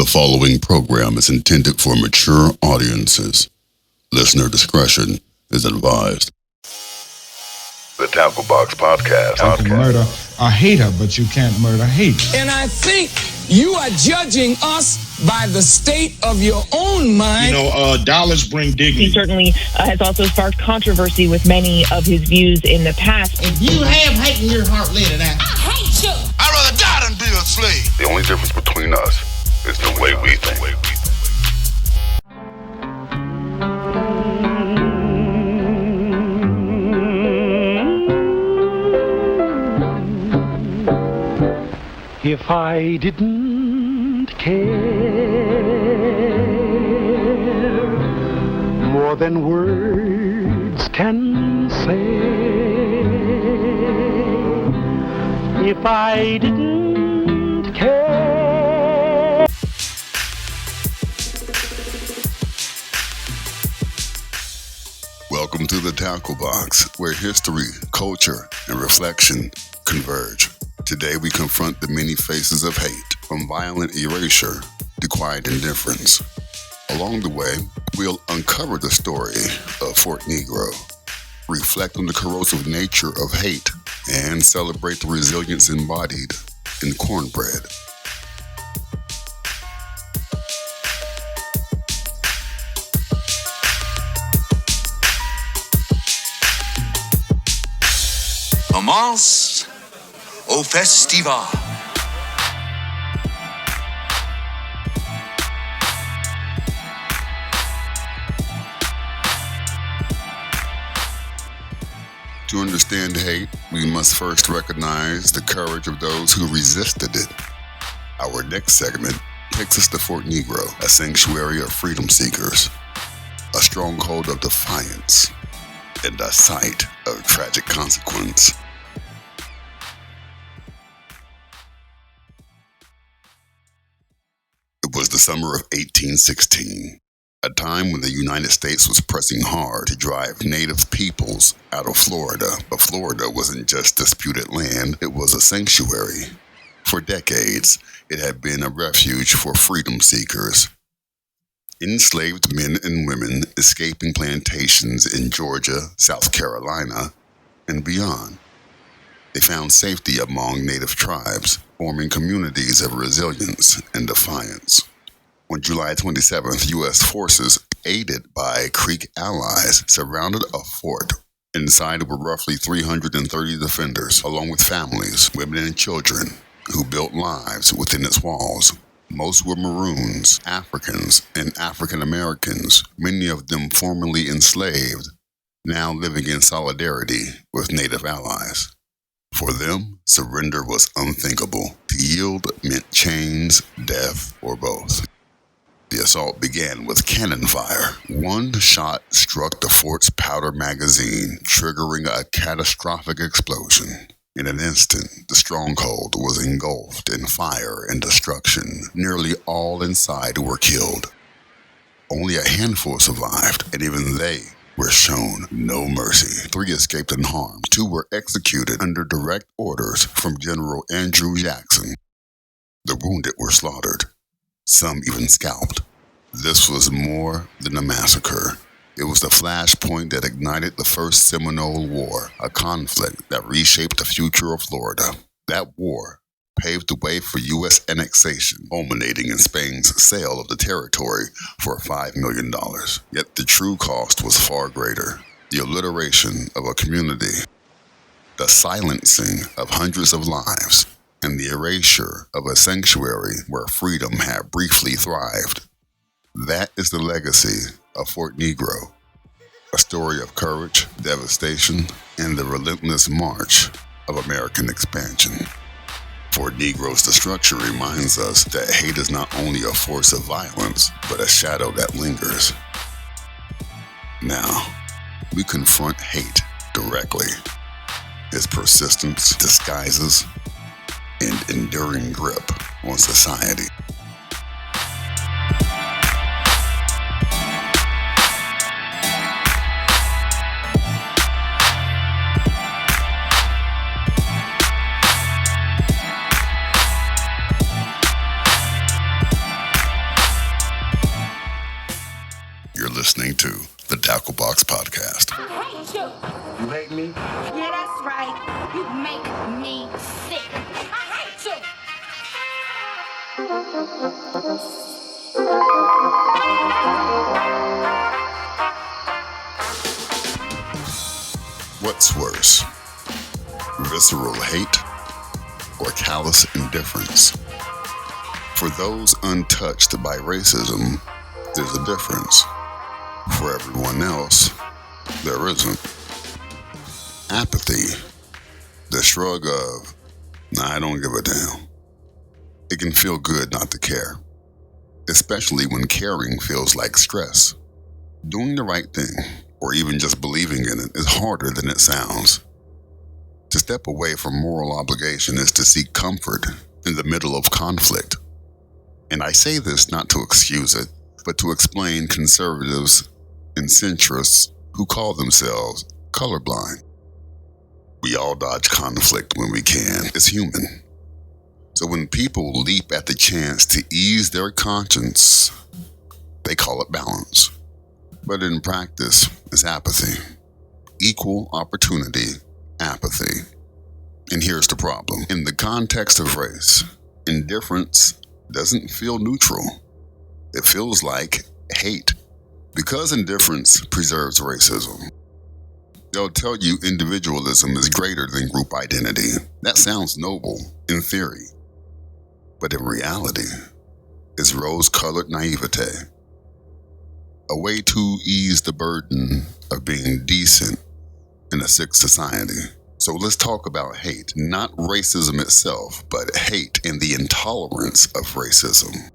The following program is intended for mature audiences. Listener discretion is advised. The Tackle Box Podcast. You can murder a hater, but you can't murder hate. And I think you are judging us by the state of your own mind. Dollars bring dignity. He certainly has also sparked controversy with many of his views in the past. If you have hate in your heart, let it out. I hate you. I'd rather die than be a slave. The only difference between us is the way we think. If I didn't care more than words can say, if I didn't care. Welcome to the Tackle Box, where history, culture, and reflection converge. Today we confront the many faces of hate, from violent erasure to quiet indifference. Along the way, we'll uncover the story of Fort Negro, reflect on the corrosive nature of hate, and celebrate the resilience embodied in cornbread. Commence au festival. To understand hate, we must first recognize the courage of those who resisted it. Our next segment takes us to Fort Negro, a sanctuary of freedom seekers, a stronghold of defiance, and a site of tragic consequence. It was the summer of 1816, a time when the United States was pressing hard to drive native peoples out of Florida. But Florida wasn't just disputed land, it was a sanctuary. For decades, it had been a refuge for freedom seekers. Enslaved men and women escaping plantations in Georgia, South Carolina, and beyond. They found safety among native tribes, forming communities of resilience and defiance. On July 27th, U.S. forces, aided by Creek allies, surrounded a fort. Inside were roughly 330 defenders, along with families, women and children, who built lives within its walls. Most were Maroons, Africans, and African Americans, many of them formerly enslaved, now living in solidarity with Native allies. For them, surrender was unthinkable. To yield meant chains, death, or both. The assault began with cannon fire. One shot struck the fort's powder magazine, triggering a catastrophic explosion. In an instant, the stronghold was engulfed in fire and destruction. Nearly all inside were killed. Only a handful survived, and even they were shown no mercy. 3 escaped unharmed. 2 were executed under direct orders from General Andrew Jackson. The wounded were slaughtered, some even scalped. This was more than a massacre. It was the flashpoint that ignited the First Seminole War, a conflict that reshaped the future of Florida. That war paved the way for U.S. annexation, culminating in Spain's sale of the territory for $5 million. Yet the true cost was far greater: the obliteration of a community, the silencing of hundreds of lives, and the erasure of a sanctuary where freedom had briefly thrived. That is the legacy of Fort Negro, a story of courage, devastation, and the relentless march of American expansion. Fort Negro's destruction reminds us that hate is not only a force of violence, but a shadow that lingers. Now, we confront hate directly. Its persistence, disguises, and enduring grip on society. listening to the Tackle Box Podcast. I hate you. You hate me? Yeah, that's right. You make me sick. I hate you. What's worse, visceral hate or callous indifference? For those untouched by racism, there's a difference. For everyone else, there isn't. Apathy, the shrug of, I don't give a damn. It can feel good not to care, especially when caring feels like stress. Doing the right thing, or even just believing in it, is harder than it sounds. To step away from moral obligation is to seek comfort in the middle of conflict. And I say this not to excuse it, but to explain conservatives and centrists who call themselves colorblind. We all dodge conflict when we can. It's human. So when people leap at the chance to ease their conscience, they call it balance. But in practice, it's apathy. Equal opportunity apathy. And here's the problem. In the context of race, indifference doesn't feel neutral. It feels like hate. Because indifference preserves racism, they'll tell you individualism is greater than group identity. That sounds noble in theory, but in reality, it's rose-colored naivete. A way to ease the burden of being decent in a sick society. So let's talk about hate, not racism itself, but hate and the intolerance of racism.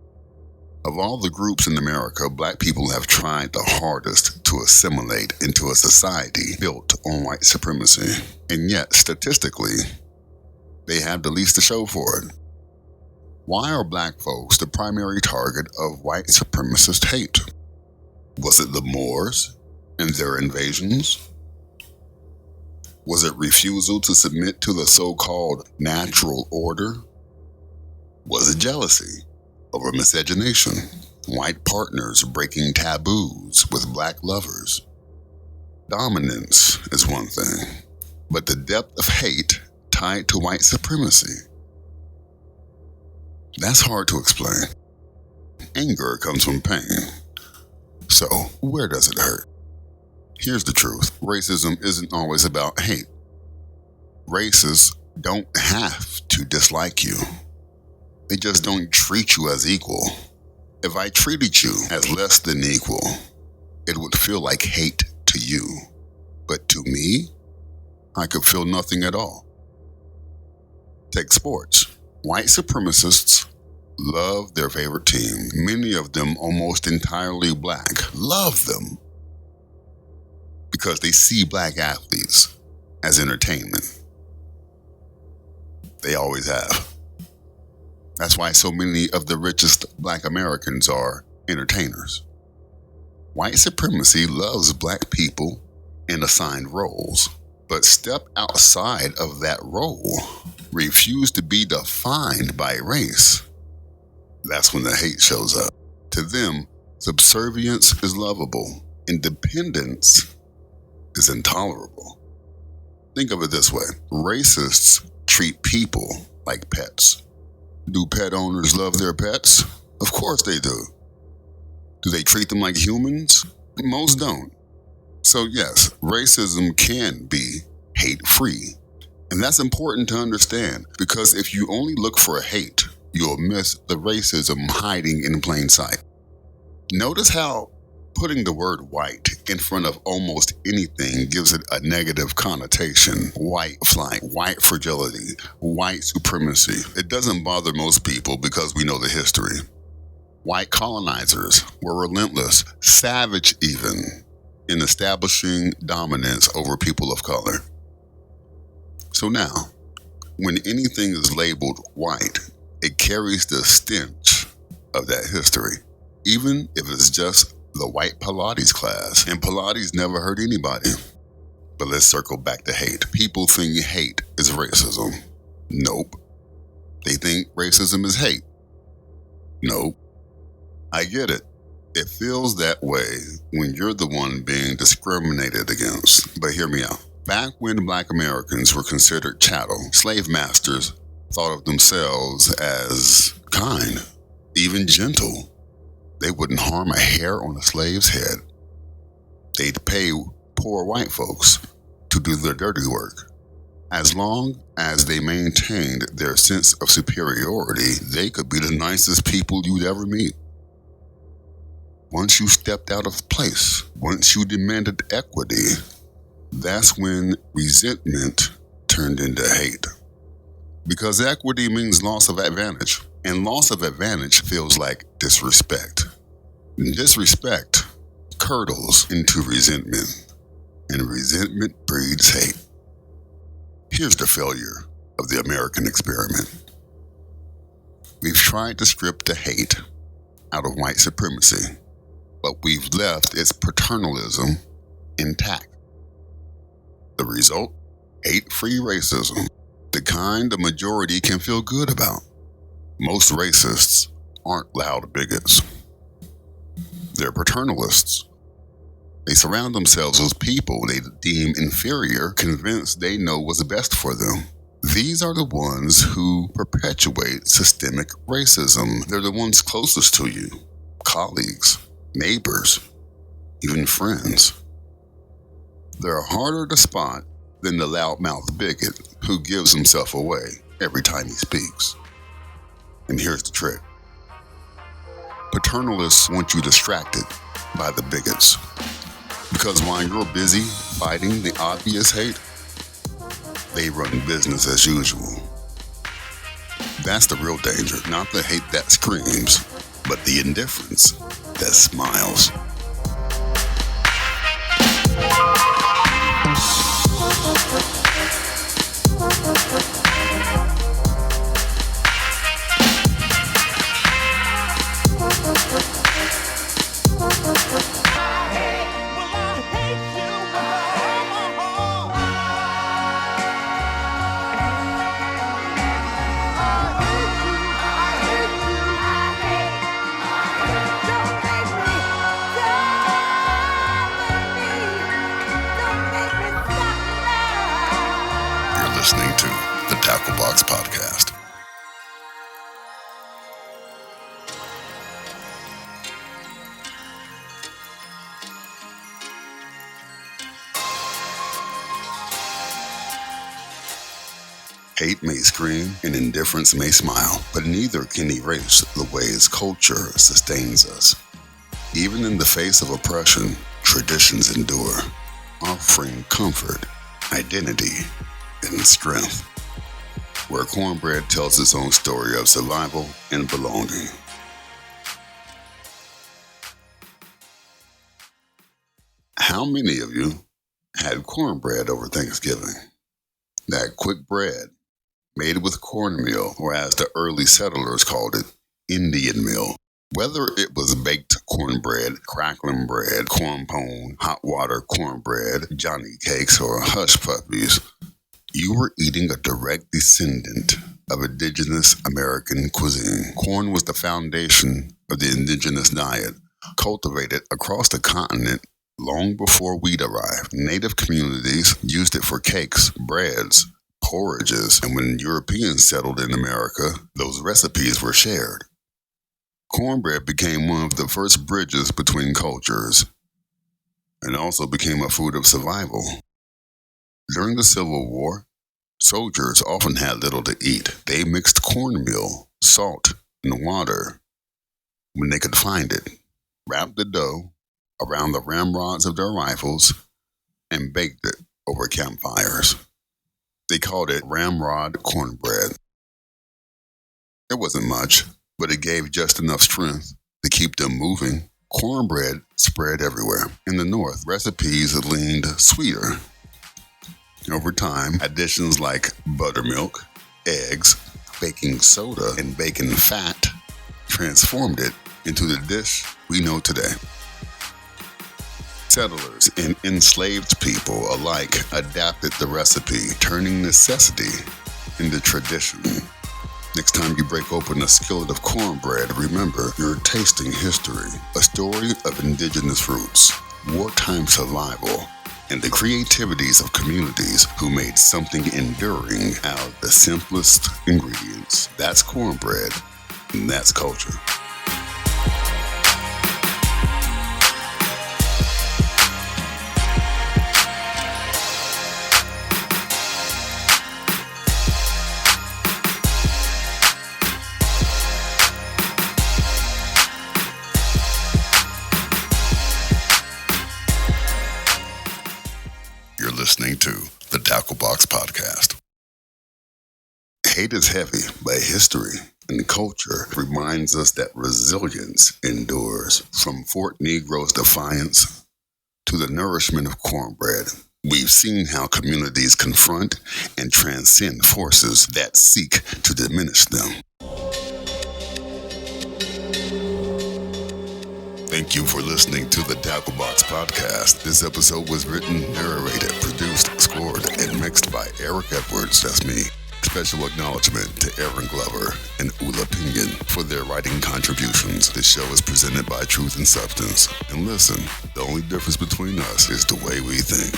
Of all the groups in America, Black people have tried the hardest to assimilate into a society built on white supremacy. And yet, statistically, they have the least to show for it. Why are Black folks the primary target of white supremacist hate? Was it the Moors and their invasions? Was it refusal to submit to the so-called natural order? Was it jealousy over miscegenation? White partners breaking taboos with Black lovers? Dominance is one thing, but the depth of hate tied to white supremacy, that's hard to explain. Anger comes from pain. So, where does it hurt? Here's the truth. Racism isn't always about hate. Racists don't have to dislike you. They just don't treat you as equal. If I treated you as less than equal, it would feel like hate to you. But to me, I could feel nothing at all. Take sports. White supremacists love their favorite team. Many of them almost entirely Black. Love them. Because they see Black athletes as entertainment. They always have. That's why so many of the richest Black Americans are entertainers. White supremacy loves Black people in assigned roles, but step outside of that role, refuse to be defined by race. That's when the hate shows up. To them, subservience is lovable. Independence is intolerable. Think of it this way. Racists treat people like pets. Do pet owners love their pets? Of course they do. Do they treat them like humans? Most don't. So yes, racism can be hate-free. And that's important to understand, because if you only look for hate, you'll miss the racism hiding in plain sight. Notice how putting the word white in front of almost anything gives it a negative connotation. White flight, white fragility, white supremacy. It doesn't bother most people because we know the history. White colonizers were relentless, savage even, in establishing dominance over people of color. So now, when anything is labeled white, it carries the stench of that history, even if it's just the white Pilates class. And Pilates never hurt anybody. But let's circle back to hate. People think hate is racism. Nope. They think racism is hate. Nope. I get it. It feels that way when you're the one being discriminated against. But hear me out. Back when Black Americans were considered chattel, slave masters thought of themselves as kind, even gentle. They wouldn't harm a hair on a slave's head. They'd pay poor white folks to do their dirty work. As long as they maintained their sense of superiority, they could be the nicest people you'd ever meet. Once you stepped out of place, once you demanded equity, that's when resentment turned into hate. Because equity means loss of advantage, and loss of advantage feels like disrespect. And disrespect curdles into resentment, and resentment breeds hate. Here's the failure of the American experiment. We've tried to strip the hate out of white supremacy, but we've left its paternalism intact. The result? Hate-free racism, the kind the majority can feel good about. Most racists aren't loud bigots. They're paternalists. They surround themselves with people they deem inferior, convinced they know what's best for them. These are the ones who perpetuate systemic racism. They're the ones closest to you, colleagues, neighbors, even friends. They're harder to spot than the loudmouth bigot who gives himself away every time he speaks. And here's the trick. Paternalists want you distracted by the bigots. Because while you're busy fighting the obvious hate, they run business as usual. That's the real danger, not the hate that screams, but the indifference that smiles. Listening to the Tackle Box Podcast. Hate may scream and indifference may smile, but neither can erase the ways culture sustains us. Even in the face of oppression, traditions endure, offering comfort, identity, and strength, where Cornbread tells its own story of survival and belonging. How many of you had cornbread over Thanksgiving? That quick bread made with cornmeal, or as the early settlers called it, Indian meal. Whether it was baked cornbread, crackling bread, corn pone, hot water cornbread, Johnny cakes, or hush puppies, you were eating a direct descendant of indigenous American cuisine. Corn was the foundation of the indigenous diet, cultivated across the continent long before wheat arrived. Native communities used it for cakes, breads, porridges, and when Europeans settled in America, those recipes were shared. Cornbread became one of the first bridges between cultures and also became a food of survival. During the Civil War, soldiers often had little to eat. They mixed cornmeal, salt, and water when they could find it, wrapped the dough around the ramrods of their rifles, and baked it over campfires. They called it ramrod cornbread. It wasn't much, but it gave just enough strength to keep them moving. Cornbread spread everywhere. In the North, recipes leaned sweeter. Over time, additions like buttermilk, eggs, baking soda, and bacon fat transformed it into the dish we know today. Settlers and enslaved people alike adapted the recipe, turning necessity into tradition. Next time you break open a skillet of cornbread, remember you're tasting history, a story of indigenous roots, wartime survival, and the creativities of communities who made something enduring out of the simplest ingredients. That's cornbread, and that's culture. You're listening to the Dacklebox Podcast. Hate is heavy, but history and culture reminds us that resilience endures. From Fort Negro's defiance to the nourishment of cornbread, we've seen how communities confront and transcend forces that seek to diminish them. Thank you for listening to the Dacklebox Podcast. This episode was written, narrated, produced, scored, and mixed by Eric Edwards, that's me. Special acknowledgement to Aaron Glover and Ula Pinion for their writing contributions. This show is presented by Truth and Substance. And listen, the only difference between us is the way we think.